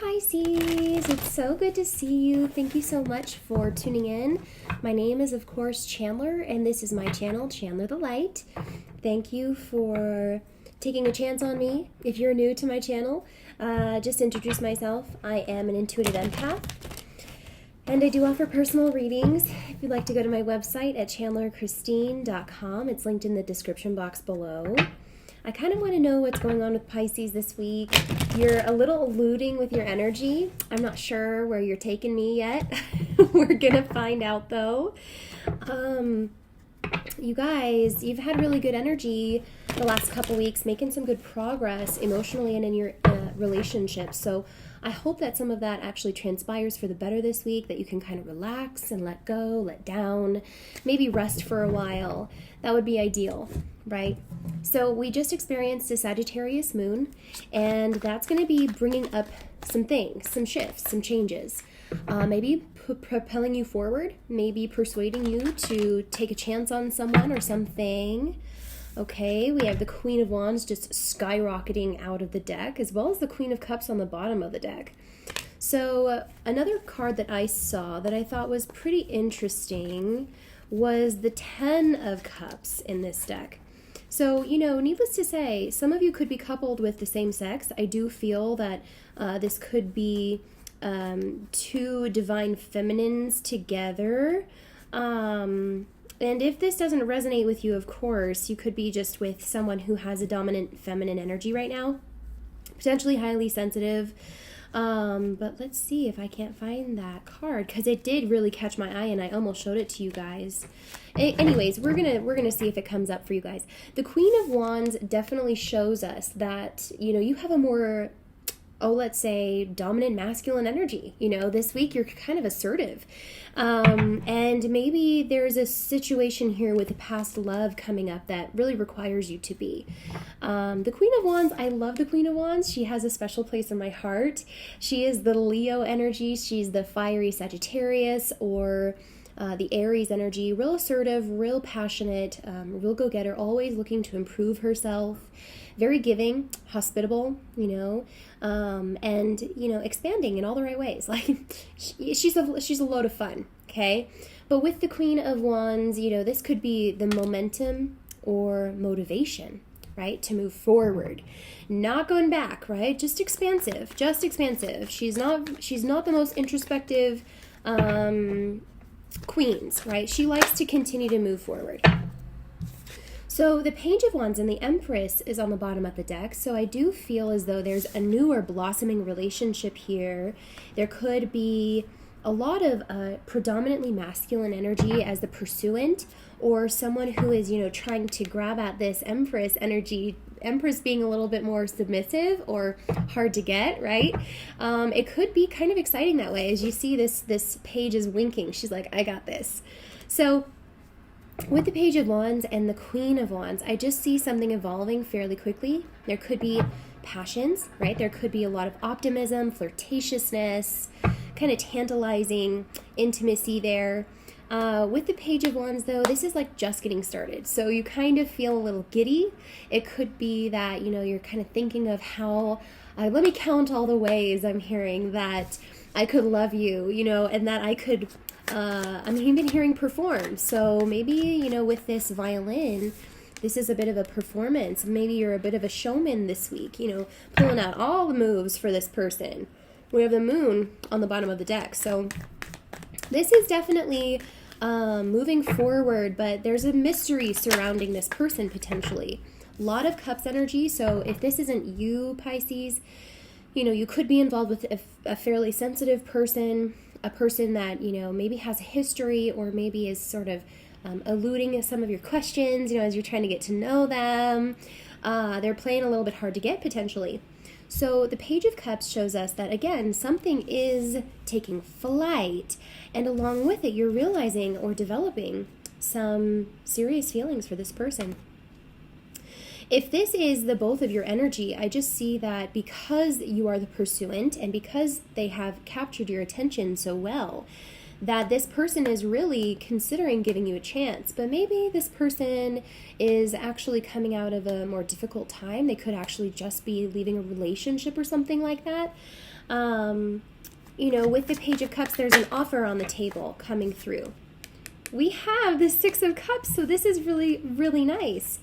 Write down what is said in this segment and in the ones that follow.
Pisces, it's so good to see you. Thank you so much for tuning in. My name is, of course, Chandler, and this is my channel, Chandler The Light. Thank you for taking a chance on me. If you're new to my channel, just introduce myself. I am an intuitive empath, and I do offer personal readings. If you'd like to go to my website at chandlerchristine.com, it's linked in the description box below. I kind of want to know what's going on with Pisces this week. You're a little eluding with your energy. I'm not sure where you're taking me yet. We're going to find out, though. You guys, you've had really good energy the last couple weeks, making some good progress emotionally and in your relationships. So I hope that some of that actually transpires for the better this week, that you can kind of relax and let go, let down, maybe rest for a while. That would be ideal, right? So we just experienced a Sagittarius moon, and that's going to be bringing up some things, some shifts, some changes. Maybe propelling you forward, maybe persuading you to take a chance on someone or something. Okay, we have the Queen of Wands just skyrocketing out of the deck, as well as the Queen of Cups on the bottom of the deck. So another card that I saw that I thought was pretty interesting was the Ten of Cups in this deck. So, needless to say, some of you could be coupled with the same sex. I do feel that this could be two divine feminines together. And if this doesn't resonate with you, of course, you could be just with someone who has a dominant feminine energy right now, potentially highly sensitive. But let's see if I can't find that card, because it did really catch my eye and I almost showed it to you guys. Anyways, we're gonna see if it comes up for you guys. The Queen of Wands definitely shows us that, you have a more, let's say, dominant masculine energy. This week you're kind of assertive. And maybe there's a situation here with a past love coming up that really requires you to be. The Queen of Wands, I love the Queen of Wands. She has a special place in my heart. She is the Leo energy. She's the fiery Sagittarius, or the Aries energy, real assertive, real passionate, real go-getter, always looking to improve herself, very giving, hospitable, and, expanding in all the right ways. Like, she's a load of fun, okay? But with the Queen of Wands, this could be the momentum or motivation, right? To move forward, not going back, right? Just expansive. She's not the most introspective, queens, right? She likes to continue to move forward. So the Page of Wands and the Empress is on the bottom of the deck. So I do feel as though there's a new or blossoming relationship here. There could be a lot of predominantly masculine energy as the pursuant, or someone who is, trying to grab at this Empress energy. Empress being a little bit more submissive or hard to get, right? It could be kind of exciting that way. As you see, this page is winking. She's like, I got this. So with the Page of Wands and the Queen of Wands, I just see something evolving fairly quickly. There could be passions, right? There could be a lot of optimism, flirtatiousness, kind of tantalizing intimacy there. With the Page of Wands, though, this is like just getting started. So you kind of feel a little giddy. It could be that, you're kind of thinking of how, let me count all the ways I'm hearing that I could love you, and that I could, I'm even hearing perform. So maybe, with this violin, this is a bit of a performance. Maybe you're a bit of a showman this week, pulling out all the moves for this person. We have the Moon on the bottom of the deck. So this is definitely moving forward, but there's a mystery surrounding this person potentially. A lot of Cups energy. So if this isn't you, Pisces, you could be involved with a fairly sensitive person, a person that, maybe has a history, or maybe is sort of eluding some of your questions, as you're trying to get to know them. They're playing a little bit hard to get potentially. So the Page of Cups shows us that, again, something is taking flight, and along with it, you're realizing or developing some serious feelings for this person. If this is the both of your energy, I just see that because you are the pursuant and because they have captured your attention so well, that this person is really considering giving you a chance. But maybe this person is actually coming out of a more difficult time. They could actually just be leaving a relationship or something like that. You know, with the Page of Cups, there's an offer on the table coming through. We have the Six of Cups, so this is really, really nice.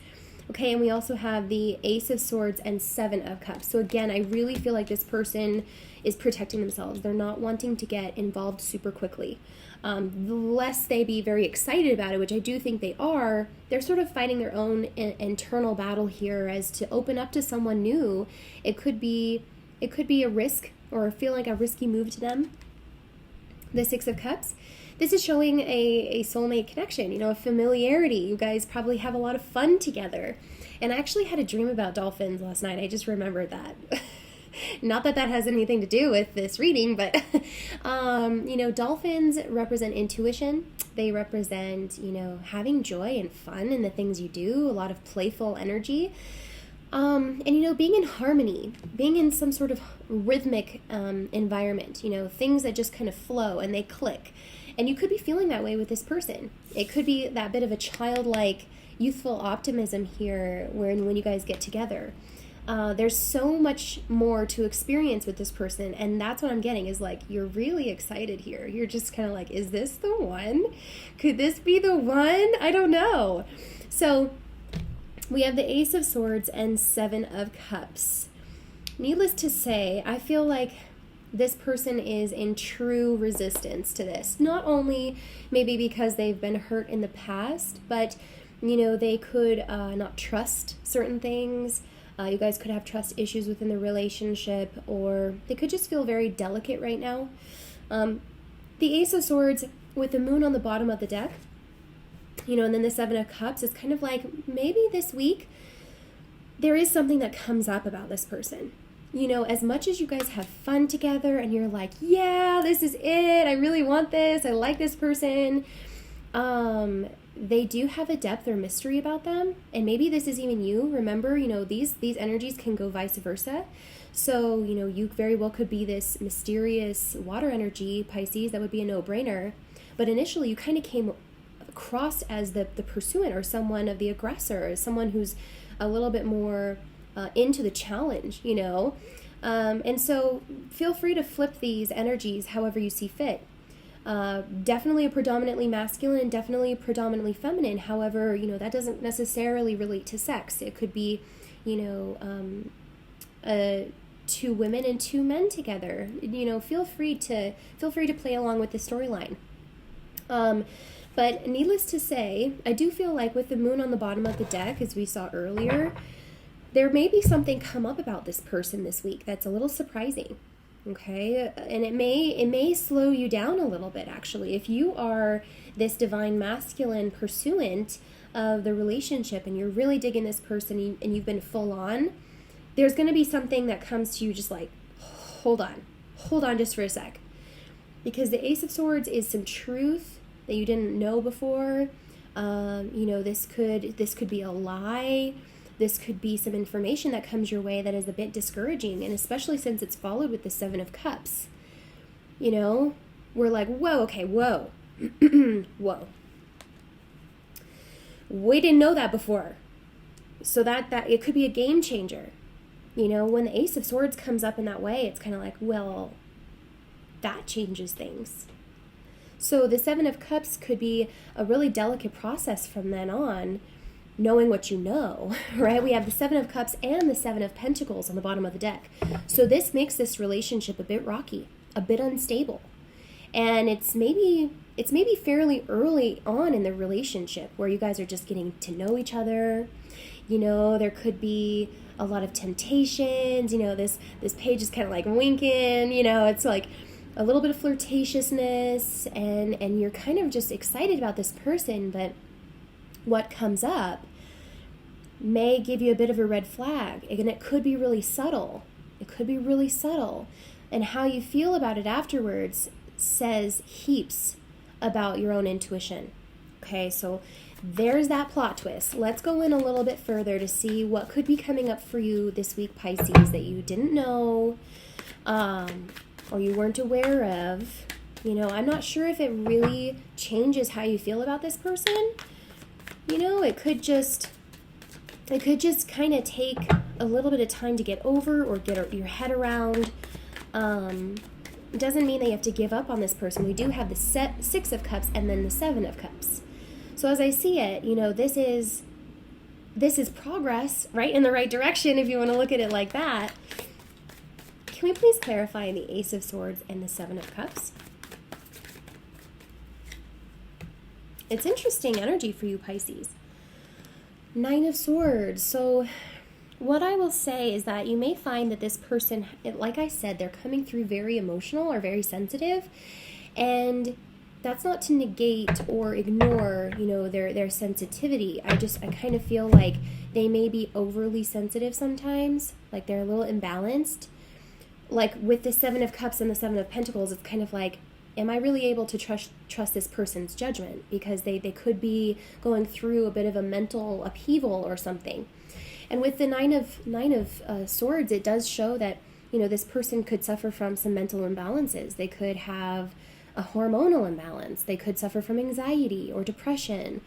Okay, and we also have the Ace of Swords and Seven of Cups. So again, I really feel like this person is protecting themselves. They're not wanting to get involved super quickly. Lest they be very excited about it, which I do think they are, they're sort of fighting their own internal battle here as to open up to someone new. It could be a risk or feel like a risky move to them. The Six of Cups. This is showing a soulmate connection, you know, a familiarity. You guys probably have a lot of fun together. And I actually had a dream about dolphins last night. I just remembered that. Not that that has anything to do with this reading, but, you know, dolphins represent intuition. They represent, you know, having joy and fun in the things you do, a lot of playful energy. And, you know, being in harmony, being in some sort of rhythmic environment, you know, things that just kind of flow and they click. And you could be feeling that way with this person. It could be that bit of a childlike, youthful optimism here when you guys get together. There's so much more to experience with this person, and that's what I'm getting is like, you're really excited here. You're just kind of like, is this the one? Could this be the one? I don't know. So we have the Ace of Swords and Seven of Cups. Needless to say, I feel like this person is in true resistance to this. Not only maybe because they've been hurt in the past, but, you know, they could not trust certain things. You guys could have trust issues within the relationship, or they could just feel very delicate right now. The Ace of Swords with the Moon on the bottom of the deck, you know, and then the Seven of Cups is kind of like, maybe this week there is something that comes up about this person. You know, as much as you guys have fun together and you're like, yeah, this is it, I really want this, I like this person, they do have a depth or mystery about them, and maybe this is even you. Remember, you know, these energies can go vice versa. So, you know, you very well could be this mysterious water energy, Pisces, that would be a no-brainer, but initially you kind of came across as the pursuant or someone of the aggressor, as someone who's a little bit more into the challenge, you know. And so feel free to flip these energies however you see fit. Definitely a predominantly masculine, definitely a predominantly feminine. However, you know, that doesn't necessarily relate to sex. It could be, you know, two women and two men together. You know, feel free to play along with the storyline. But needless to say, I do feel like with the Moon on the bottom of the deck, as we saw earlier, there may be something come up about this person this week that's a little surprising, okay? And it may slow you down a little bit, actually. If you are this divine masculine pursuant of the relationship and you're really digging this person and you've been full on, there's going to be something that comes to you just like, hold on just for a sec. Because the Ace of Swords is some truth that you didn't know before. You know, this could be a lie. This could be some information that comes your way that is a bit discouraging, and especially since it's followed with the Seven of Cups. You know, we're like, whoa, okay, whoa. Whoa. We didn't know that before. So that it could be a game changer. You know, when the Ace of Swords comes up in that way, it's kind of like, well, that changes things. So the Seven of Cups could be a really delicate process from then on, knowing what you know, right? We have the Seven of Cups and the Seven of Pentacles on the bottom of the deck. So this makes this relationship a bit rocky, a bit unstable. And it's maybe fairly early on in the relationship where you guys are just getting to know each other. You know, there could be a lot of temptations. You know, this page is kind of like winking, you know, it's like a little bit of flirtatiousness, and you're kind of just excited about this person, but what comes up may give you a bit of a red flag, and it could be really subtle. It could be really subtle. And how you feel about it afterwards says heaps about your own intuition. Okay, so there's that plot twist. Let's go in a little bit further to see what could be coming up for you this week, Pisces, that you didn't know, or you weren't aware of. You know, I'm not sure if it really changes how you feel about this person. You know, it could just kind of take a little bit of time to get over or get your head around. It doesn't mean that you have to give up on this person. We do have the Six of Cups and then the Seven of Cups. So as I see it, this is progress, right, in the right direction, if you want to look at it like that. Can we please clarify the Ace of Swords and the Seven of Cups? It's interesting energy for you, Pisces. Nine of Swords. So what I will say is that you may find that this person, like I said, they're coming through very emotional or very sensitive, and that's not to negate or ignore, their sensitivity. I kind of feel like they may be overly sensitive sometimes, like they're a little imbalanced. Like with the Seven of Cups and the Seven of Pentacles, it's kind of like, am I really able to trust this person's judgment? Because they could be going through a bit of a mental upheaval or something. And with the Nine of Swords, it does show that, this person could suffer from some mental imbalances. They could have a hormonal imbalance. They could suffer from anxiety or depression.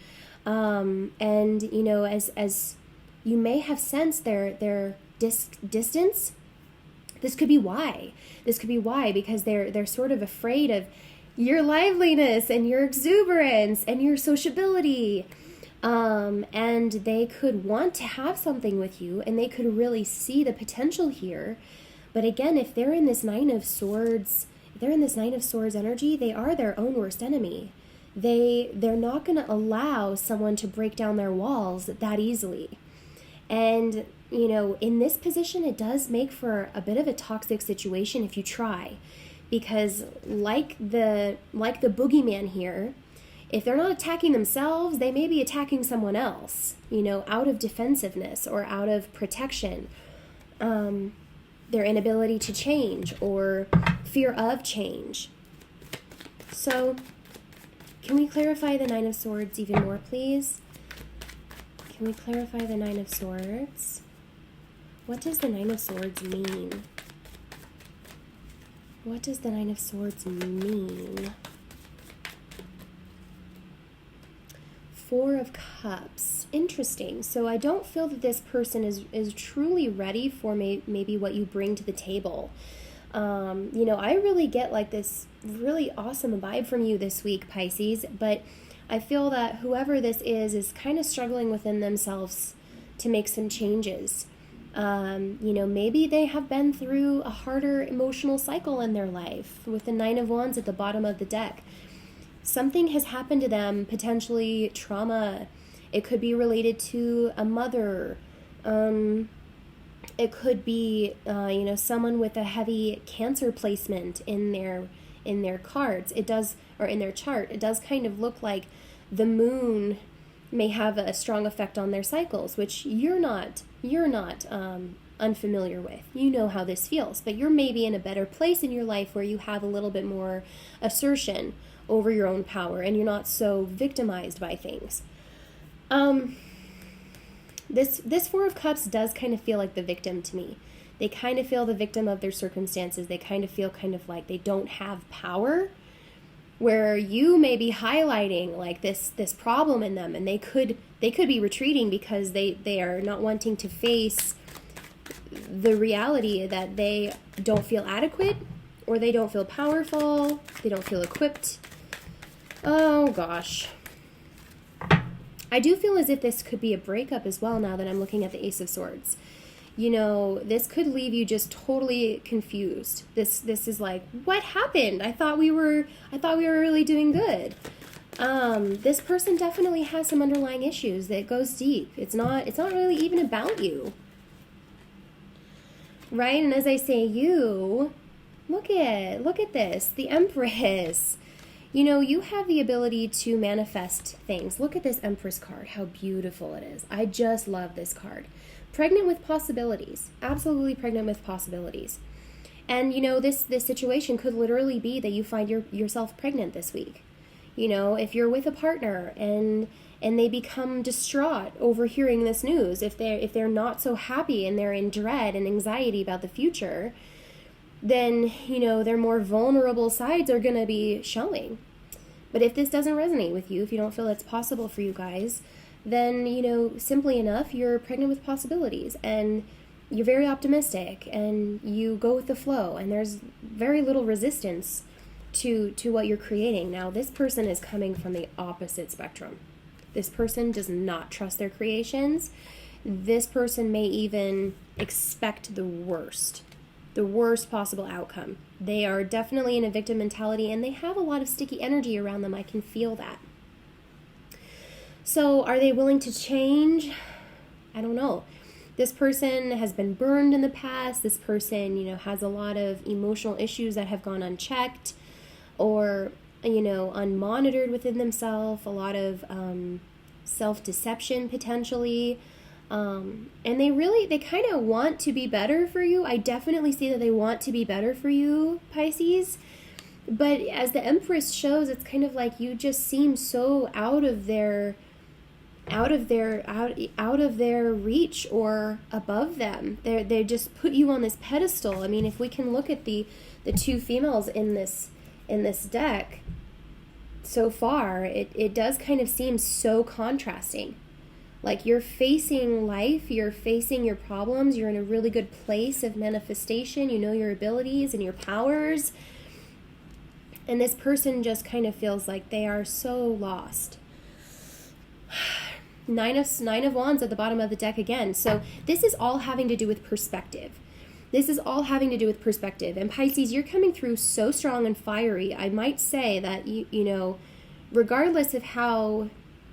And, as you may have sensed their distance, this could be why. Because they're sort of afraid of your liveliness and your exuberance and your sociability. And they could want to have something with you, and they could really see the potential here. But again, if they're in this Nine of Swords energy, they are their own worst enemy. They're not going to allow someone to break down their walls that easily. And, in this position, it does make for a bit of a toxic situation if you try. Because like the boogeyman here, if they're not attacking themselves, they may be attacking someone else, out of defensiveness or out of protection. Their inability to change or fear of change. So, can we clarify the Nine of Swords even more, please? Can we clarify the Nine of Swords? What does the Nine of Swords mean? What does the Nine of Swords mean? Four of Cups. Interesting. So I don't feel that this person is truly ready for maybe what you bring to the table. I really get like this really awesome vibe from you this week, Pisces, but I feel that whoever this is kind of struggling within themselves to make some changes. Maybe they have been through a harder emotional cycle in their life with the Nine of Wands at the bottom of the deck. Something has happened to them, potentially trauma. It could be related to a mother. It could be, someone with a heavy Cancer placement in their cards. It does, or in their chart. It does kind of look like the moon may have a strong effect on their cycles, which you're not unfamiliar with. You know how this feels, but you're maybe in a better place in your life where you have a little bit more assertion over your own power, and you're not so victimized by things. This Four of Cups does kind of feel like the victim to me. They kind of feel the victim of their circumstances. They kind of feel like they don't have power, where you may be highlighting like this problem in them, and they could be retreating because they are not wanting to face the reality that they don't feel adequate, or they don't feel powerful, they don't feel equipped. Oh gosh. I do feel as if this could be a breakup as well now that I'm looking at the Ace of Swords. This could leave you just totally confused. This is like, what happened? I thought we were really doing good. This person definitely has some underlying issues that goes deep. It's not really even about you. Right? And as I say you, look at this, the Empress. You have the ability to manifest things. Look at this Empress card, how beautiful it is. I just love this card. Pregnant with possibilities, absolutely pregnant with possibilities. And, this situation could literally be that you find yourself pregnant this week. If you're with a partner and they become distraught over hearing this news, if they're not so happy and they're in dread and anxiety about the future, then, their more vulnerable sides are going to be showing. But if this doesn't resonate with you, if you don't feel it's possible for you guys, then, simply enough, you're pregnant with possibilities. And you're very optimistic and you go with the flow, and there's very little resistance to what you're creating. Now, this person is coming from the opposite spectrum. This person does not trust their creations. This person may even expect the worst possible outcome. They are definitely in a victim mentality, and they have a lot of sticky energy around them. I can feel that. So are they willing to change? I don't know. This person has been burned in the past. This person, has a lot of emotional issues that have gone unchecked or, unmonitored within themselves, a lot of self-deception potentially. And they kind of want to be better for you. I definitely see that they want to be better for you, Pisces. But as the Empress shows, it's kind of like you just seem so out of their reach or above them. They just put you on this pedestal. I mean, if we can look at the two females in this deck so far, it does kind of seem so contrasting. Like you're facing life, you're facing your problems, you're in a really good place of manifestation, you know your abilities and your powers. And this person just kind of feels like they are so lost. Nine of Wands at the bottom of the deck again. So this is all having to do with perspective. And Pisces, you're coming through so strong and fiery. I might say that, regardless of how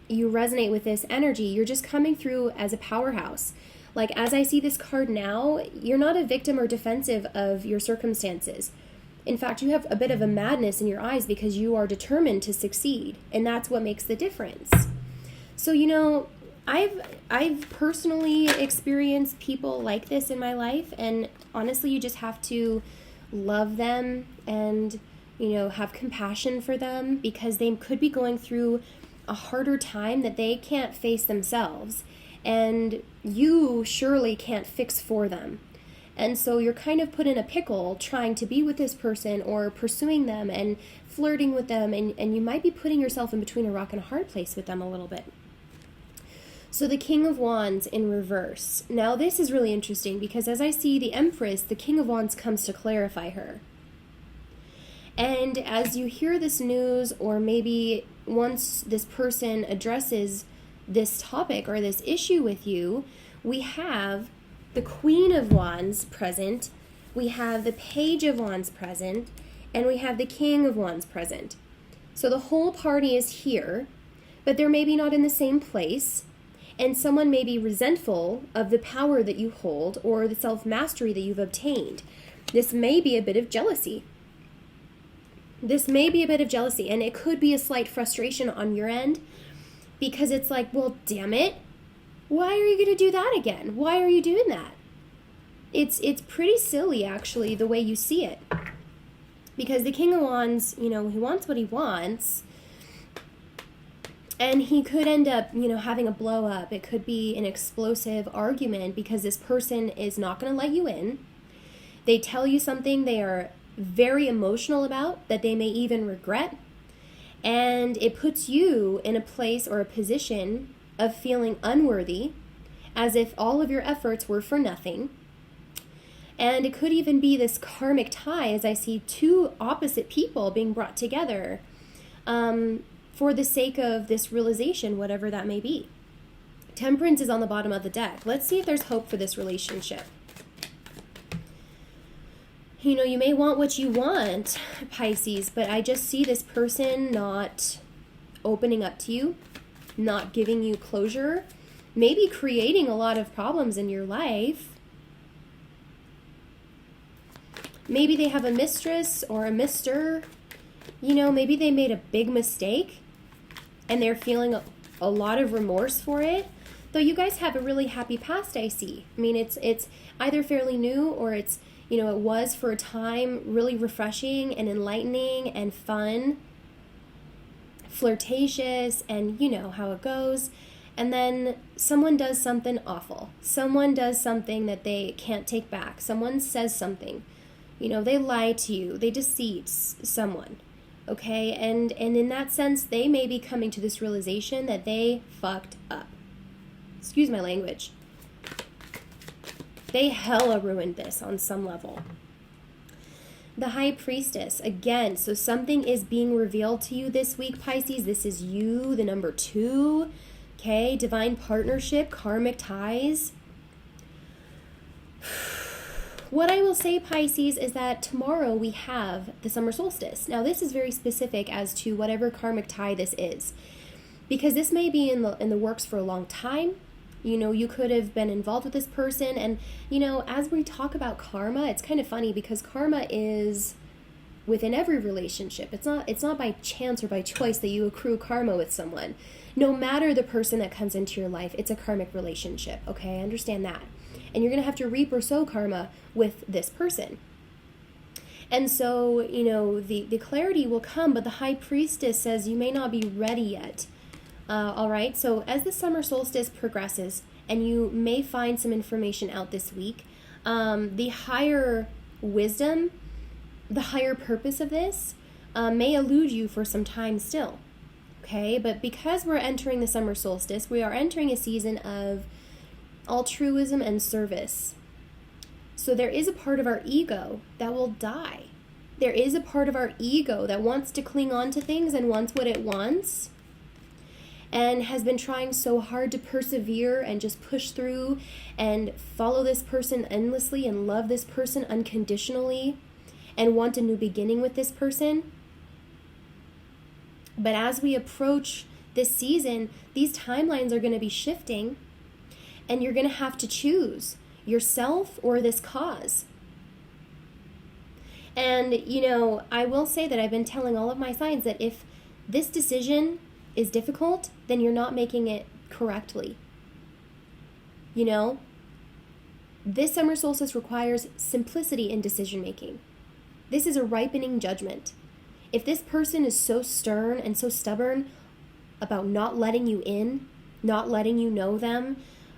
you resonate with this energy, you're just coming through as a powerhouse. Like, as I see this card now, you're not a victim or defensive of your circumstances. In fact, you have a bit of a madness in your eyes because you are determined to succeed, and that's what makes the difference. So, I've personally experienced people like this in my life, and honestly, you just have to love them and, have compassion for them, because they could be going through a harder time that they can't face themselves, and you surely can't fix for them. And so you're kind of put in a pickle trying to be with this person or pursuing them and flirting with them, and you might be putting yourself in between a rock and a hard place with them a little bit. So the King of Wands in reverse. Now this is really interesting because as I see the Empress, the King of Wands comes to clarify her. And as you hear this news, or maybe once this person addresses this topic or this issue with you, we have the Queen of Wands present, we have the Page of Wands present, and we have the King of Wands present. So the whole party is here, but they're maybe not in the same place, and someone may be resentful of the power that you hold or the self-mastery that you've obtained. This may be a bit of jealousy. And it could be a slight frustration on your end, because it's like, well, damn it, why are you going to do that again? Why are you doing that? It's pretty silly, actually, the way you see it. Because the King of Wands, he wants what he wants, and he could end up, having a blow up. It could be an explosive argument because this person is not going to let you in. They tell you something they are very emotional about that they may even regret. And it puts you in a place or a position of feeling unworthy, as if all of your efforts were for nothing. And it could even be this karmic tie, as I see two opposite people being brought together for the sake of this realization, whatever that may be. Temperance is on the bottom of the deck. Let's see if there's hope for this relationship. You may want what you want, Pisces, but I just see this person not opening up to you, not giving you closure, maybe creating a lot of problems in your life. Maybe they have a mistress or a mister. Maybe they made a big mistake and they're feeling a lot of remorse for it. Though you guys have a really happy past, I see. I mean, it's either fairly new, or it's, it was for a time really refreshing and enlightening and fun, flirtatious, and you know how it goes. And then someone does something awful. Someone does something that they can't take back. Someone says something. They lie to you. They deceive someone. Okay? And in that sense, they may be coming to this realization that they fucked up. Excuse my language. They hella ruined this on some level. The High Priestess, again, so something is being revealed to you this week, Pisces. This is you, the number 2, okay? Divine partnership, karmic ties. What I will say, Pisces, is that tomorrow we have the summer solstice. Now, this is very specific as to whatever karmic tie this is, because this may be in the works for a long time. You know, you could have been involved with this person, and, you know, as we talk about karma, it's kind of funny because karma is within every relationship. It's not by chance or by choice that you accrue karma with someone. No matter the person that comes into your life, it's a karmic relationship, okay? I understand that. And you're going to have to reap or sow karma with this person. And so, you know, the clarity will come, but the High Priestess says you may not be ready yet. All right, so as the summer solstice progresses, and you may find some information out this week, the higher wisdom, the higher purpose of this may elude you for some time still, okay? But because we're entering the summer solstice, we are entering a season of altruism and service. So there is a part of our ego that will die. There is a part of our ego that wants to cling on to things and wants what it wants, and has been trying so hard to persevere and just push through and follow this person endlessly and love this person unconditionally and want a new beginning with this person. But as we approach this season, these timelines are going to be shifting, and you're going to have to choose yourself or this cause. And, you know, I will say that I've been telling all of my signs that if this decision is difficult, then you're not making it correctly. You know, this summer solstice requires simplicity in decision making. This is a ripening judgment. If this person is so stern and so stubborn about not letting you in, not letting you know them,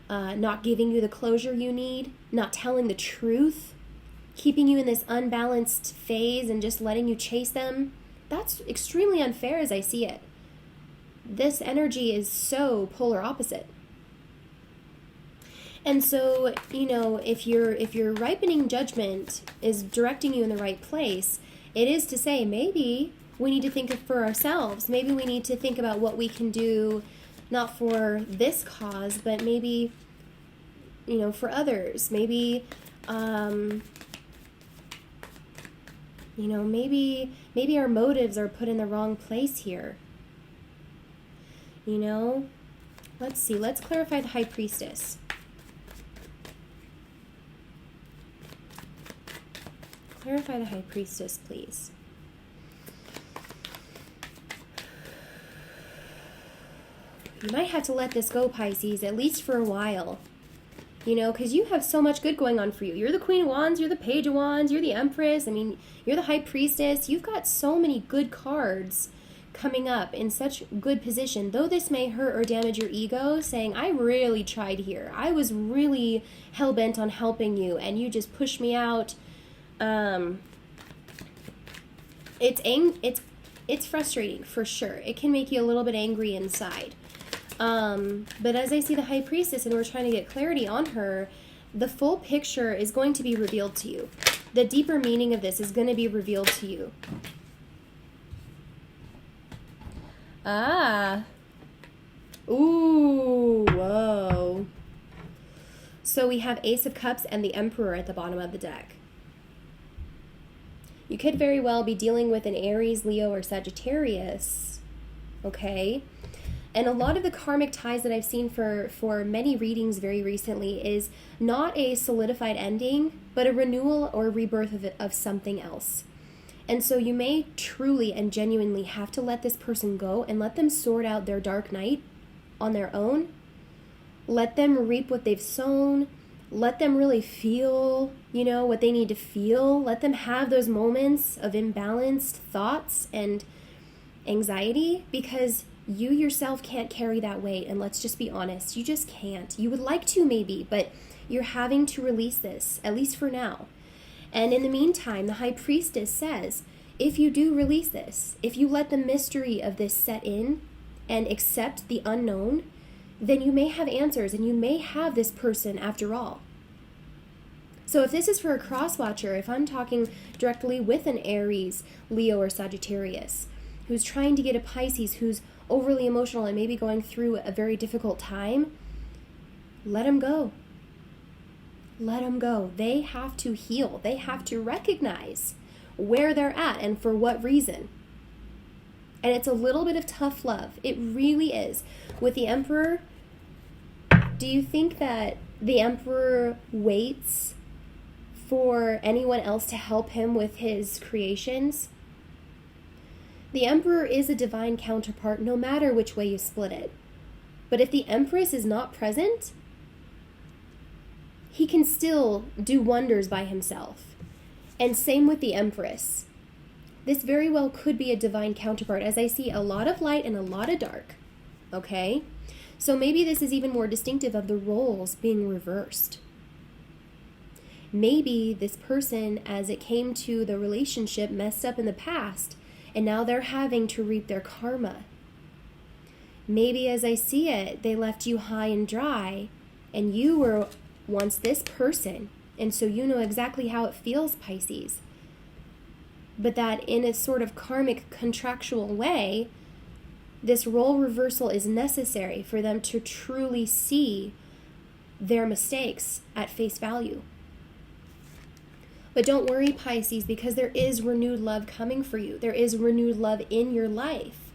not giving you the closure you need, not telling the truth, keeping you in this unbalanced phase and just letting you chase them, that's extremely unfair as I see it. This energy is so polar opposite. And so, you know, if your ripening judgment is directing you in the right place, it is to say maybe we need to think for ourselves. Maybe we need to think about what we can do, not for this cause, but maybe, you know, for others. Maybe, you know, maybe our motives are put in the wrong place here. You know, let's see. Let's clarify the High Priestess. Clarify the High Priestess, please. You might have to let this go, Pisces, at least for a while. You know, because you have so much good going on for you. You're the Queen of Wands, you're the Page of Wands, you're the Empress. I mean, you're the High Priestess. You've got so many good cards coming up in such good position. Though this may hurt or damage your ego, saying, I really tried here. I was really hell-bent on helping you, and you just pushed me out. It's frustrating, for sure. It can make you a little bit angry inside. But as I see the High Priestess and we're trying to get clarity on her, the full picture is going to be revealed to you. The deeper meaning of this is going to be revealed to you. Ah. Ooh, whoa. So we have Ace of Cups and the Emperor at the bottom of the deck. You could very well be dealing with an Aries, Leo, or Sagittarius, okay? And a lot of the karmic ties that I've seen for many readings very recently is not a solidified ending, but a renewal or rebirth of something else. And so you may truly and genuinely have to let this person go and let them sort out their dark night on their own. Let them reap what they've sown. Let them really feel, you know, what they need to feel. Let them have those moments of imbalanced thoughts and anxiety, because you yourself can't carry that weight. And let's just be honest, you just can't. You would like to maybe, but you're having to release this, at least for now. And in the meantime, the High Priestess says, if you do release this, if you let the mystery of this set in and accept the unknown, then you may have answers and you may have this person after all. So if this is for a cross-watcher, if I'm talking directly with an Aries, Leo, or Sagittarius, who's trying to get a Pisces, who's overly emotional and maybe going through a very difficult time, let them go. Let them go. They have to heal. They have to recognize where they're at and for what reason. And it's a little bit of tough love. It really is. With the Emperor, do you think that the Emperor waits for anyone else to help him with his creations? The Emperor is a divine counterpart no matter which way you split it. But if the Empress is not present, he can still do wonders by himself. And same with the Empress. This very well could be a divine counterpart, as I see a lot of light and a lot of dark. Okay? So maybe this is even more distinctive of the roles being reversed. Maybe this person, as it came to the relationship, messed up in the past, and now they're having to reap their karma. Maybe as I see it, they left you high and dry, and you were once this person, and so you know exactly how it feels, Pisces. But that in a sort of karmic contractual way, this role reversal is necessary for them to truly see their mistakes at face value. But don't worry, Pisces, because there is renewed love coming for you. There is renewed love in your life.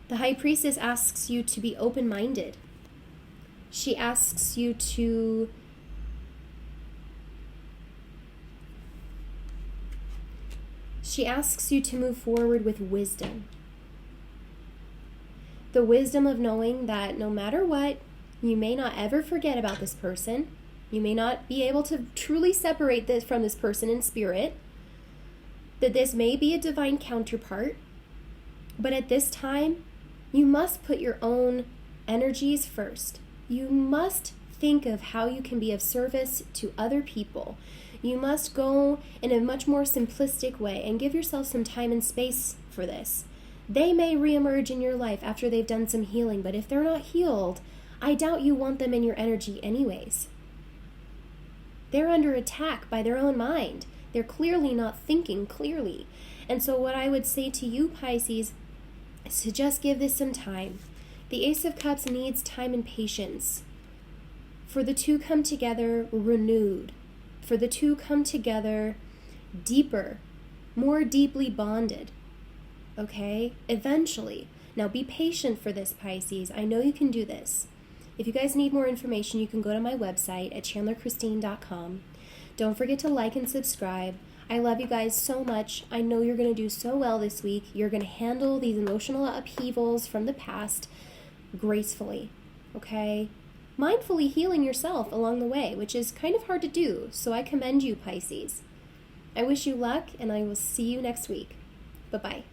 The High Priestess asks you to be open-minded. She asks you to move forward with wisdom. The wisdom of knowing that no matter what, you may not ever forget about this person. You may not be able to truly separate this from this person in spirit. That this may be a divine counterpart. But at this time, you must put your own energies first. You must think of how you can be of service to other people. You must go in a much more simplistic way and give yourself some time and space for this. They may reemerge in your life after they've done some healing, but if they're not healed, I doubt you want them in your energy anyways. They're under attack by their own mind. They're clearly not thinking clearly. And so what I would say to you, Pisces, is to just give this some time. The Ace of Cups needs time and patience for the two come together renewed, for the two come together deeper, more deeply bonded, okay? Eventually. Now be patient for this, Pisces. I know you can do this. If you guys need more information, you can go to my website at chandlerchristine.com. Don't forget to like and subscribe. I love you guys so much. I know you're going to do so well this week. You're going to handle these emotional upheavals from the past gracefully, okay? Mindfully healing yourself along the way, which is kind of hard to do, so I commend you, Pisces. I wish you luck, and I will see you next week. Bye-bye.